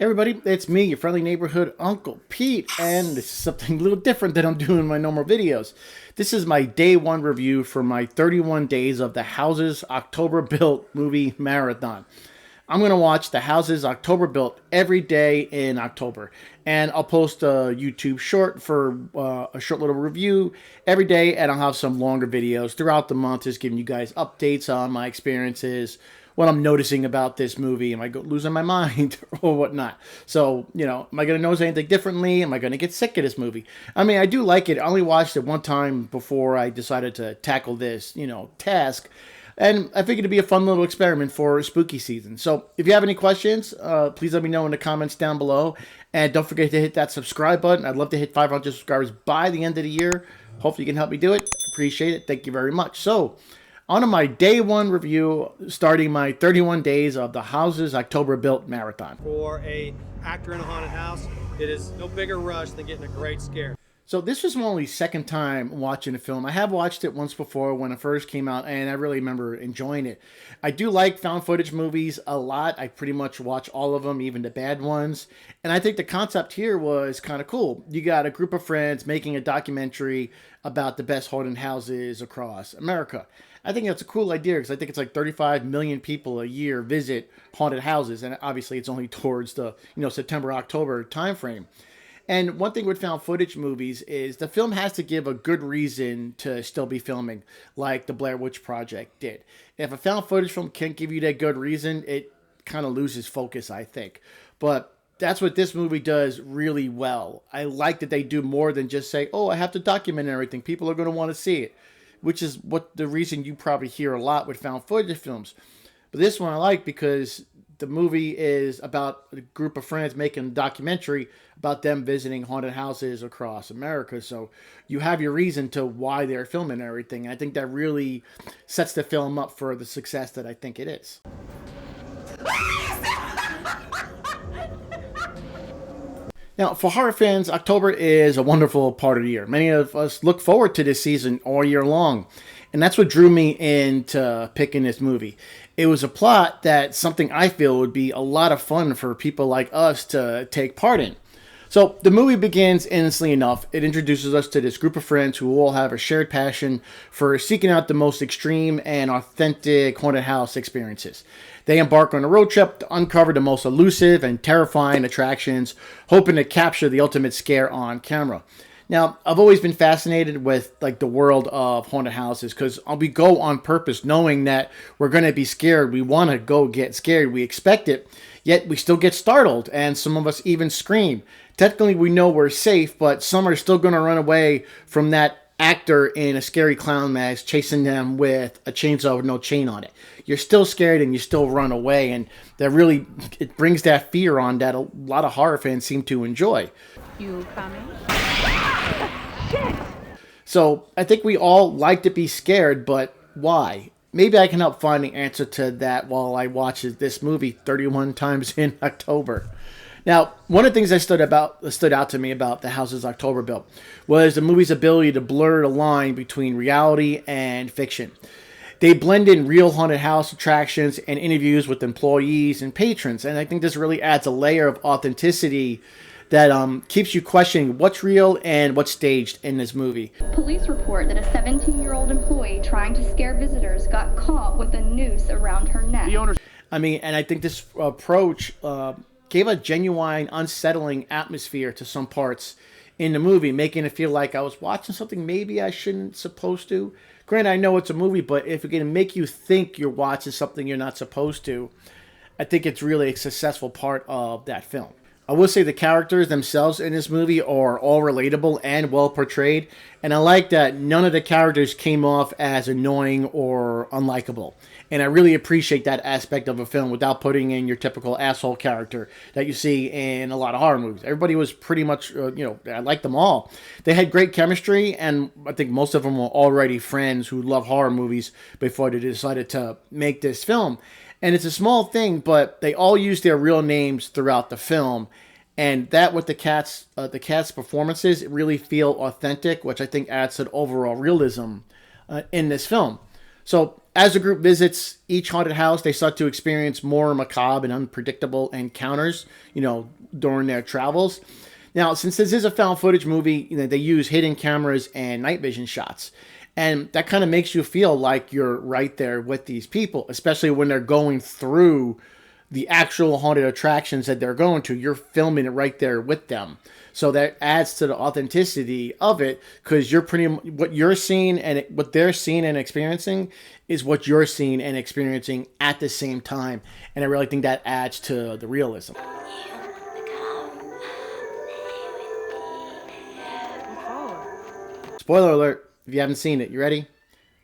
Everybody, it's me, your friendly neighborhood Uncle Pete, and this is something a little different than I'm doing in my normal videos. This is my day one review for my 31 days of the Houses October Built movie marathon. I'm going to watch the Houses October Built every day in October, and I'll post a YouTube short for a short little review every day, and I'll have some longer videos throughout the month just giving you guys updates on my experiences, what I'm noticing about this movie. Am I losing my mind or whatnot? So, am I going to notice anything differently? Am I going to get sick of this movie? I mean, I do like it. I only watched it one time before I decided to tackle this, task. And I figured it'd be a fun little experiment for spooky season. So if you have any questions, please let me know in the comments down below. And don't forget to hit that subscribe button. I'd love to hit 500 subscribers by the end of the year. Hopefully you can help me do it. Appreciate it. Thank you very much. So on to my day one review, starting my 31 days of the Houses October Built Marathon. For a actor in a haunted house, it is no bigger rush than getting a great scare. So this was my only second time watching the film. I have watched it once before when it first came out, and I really remember enjoying it. I do like found footage movies a lot. I pretty much watch all of them, even the bad ones. And I think the concept here was kind of cool. You got a group of friends making a documentary about the best haunted houses across America. I think that's a cool idea because I think it's like 35 million people a year visit haunted houses. And obviously it's only towards the September, October timeframe. And one thing with found footage movies is the film has to give a good reason to still be filming, like the Blair Witch Project did. If a found footage film can't give you that good reason, it kind of loses focus, I think. But that's what this movie does really well. I like that they do more than just say, oh, I have to document everything. People are going to want to see it, which is what the reason you probably hear a lot with found footage films. But this one I like because the movie is about a group of friends making a documentary about them visiting haunted houses across America. So you have your reason to why they're filming everything. I think that really sets the film up for the success that I think it is. Now, for horror fans, October is a wonderful part of the year. Many of us look forward to this season all year long. And that's what drew me into picking this movie. It was a plot that something I feel would be a lot of fun for people like us to take part in. So the movie begins innocently enough. It introduces us to this group of friends who all have a shared passion for seeking out the most extreme and authentic haunted house experiences. They embark on a road trip to uncover the most elusive and terrifying attractions, hoping to capture the ultimate scare on camera. Now, I've always been fascinated with the world of haunted houses because we go on purpose knowing that we're going to be scared. We want to go get scared. We expect it, yet we still get startled, and some of us even scream. Technically, we know we're safe, but some are still going to run away from that actor in a scary clown mask chasing them with a chainsaw with no chain on it. You're still scared and you still run away, and it brings that fear on that a lot of horror fans seem to enjoy. You coming? So I think we all like to be scared, but why? Maybe I can help find the answer to that while I watch this movie 31 times in October. Now, one of the things that stood out to me about The Houses October Built was the movie's ability to blur the line between reality and fiction. They blend in real haunted house attractions and interviews with employees and patrons, and I think this really adds a layer of authenticity that keeps you questioning what's real and what's staged in this movie. Police report that a 17-year-old employee trying to scare visitors got caught with a noose around her neck. And I think this approach gave a genuine, unsettling atmosphere to some parts in the movie, making it feel like I was watching something maybe I shouldn't supposed to. Granted, I know it's a movie, but if it can make you think you're watching something you're not supposed to, I think it's really a successful part of that film. I will say the characters themselves in this movie are all relatable and well portrayed, and I like that none of the characters came off as annoying or unlikable. And I really appreciate that aspect of a film without putting in your typical asshole character that you see in a lot of horror movies. Everybody was pretty much, I liked them all. They had great chemistry, and I think most of them were already friends who love horror movies before they decided to make this film. And it's a small thing, but they all use their real names throughout the film. And that with the cats' performances really feel authentic, which I think adds to the overall realism in this film. So, as the group visits each haunted house, they start to experience more macabre and unpredictable encounters, during their travels. Now, since this is a found footage movie, they use hidden cameras and night vision shots. And that kind of makes you feel like you're right there with these people, especially when they're going through the actual haunted attractions that they're going to. You're filming it right there with them. So that adds to the authenticity of it, because you're what you're seeing and what they're seeing and experiencing is what you're seeing and experiencing at the same time. And I really think that adds to the realism. Spoiler alert, if you haven't seen it, you ready?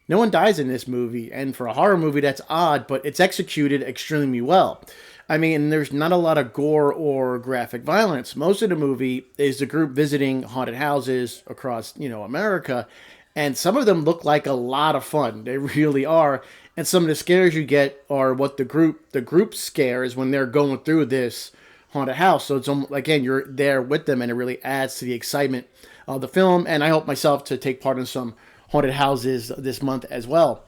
No one dies in this movie, and for a horror movie, that's odd, but it's executed extremely well. I mean, there's not a lot of gore or graphic violence. Most of the movie is the group visiting haunted houses across, America, and some of them look like a lot of fun. They really are. And some of the scares you get are what the group scares when they're going through this haunted house. So it's almost, again, you're there with them, and it really adds to the excitement of the film. And I hope myself to take part in some haunted houses this month as well.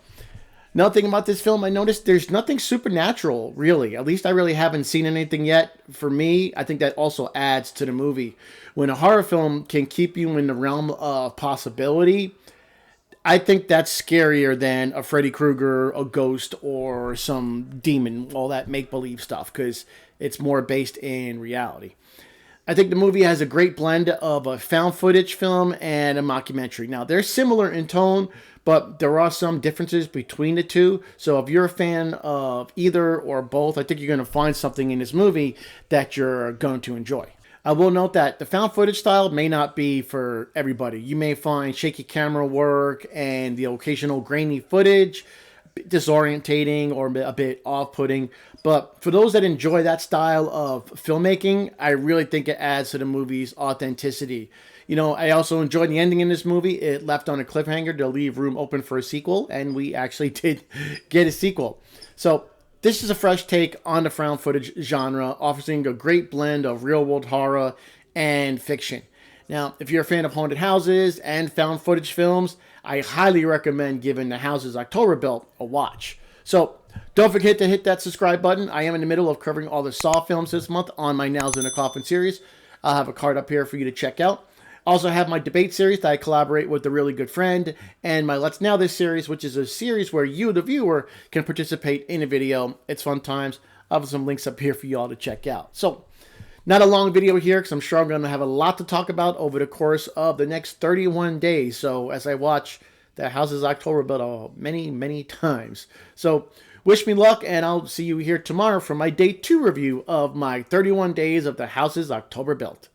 Another thing about this film, I noticed there's nothing supernatural, really. At least I really haven't seen anything yet. For me, I think that also adds to the movie. When a horror film can keep you in the realm of possibility, I think that's scarier than a Freddy Krueger, a ghost, or some demon, all that make-believe stuff, because it's more based in reality. I think the movie has a great blend of a found footage film and a mockumentary. Now, they're similar in tone, but there are some differences between the two. So if you're a fan of either or both, I think you're going to find something in this movie that you're going to enjoy. I will note that the found footage style may not be for everybody. You may find shaky camera work and the occasional grainy footage disorientating or a bit off-putting. But for those that enjoy that style of filmmaking, I really think it adds to the movie's authenticity. I also enjoyed the ending in this movie. It left on a cliffhanger to leave room open for a sequel, and we actually did get a sequel. So this is a fresh take on the found footage genre, offering a great blend of real-world horror and fiction. Now, if you're a fan of haunted houses and found footage films, I highly recommend giving The Houses October Built a watch. So don't forget to hit that subscribe button. I am in the middle of covering all the Saw films this month on my Nails in a Coffin series. I'll have a card up here for you to check out. I also have my debate series that I collaborate with a really good friend, and my Let's Now This series, which is a series where you, the viewer, can participate in a video. It's fun times. I'll have some links up here for you all to check out. So, not a long video here, because I'm sure I'm going to have a lot to talk about over the course of the next 31 days. So as I watch The Houses October Built many, many times. So wish me luck, and I'll see you here tomorrow for my day 2 review of my 31 days of The Houses October Built.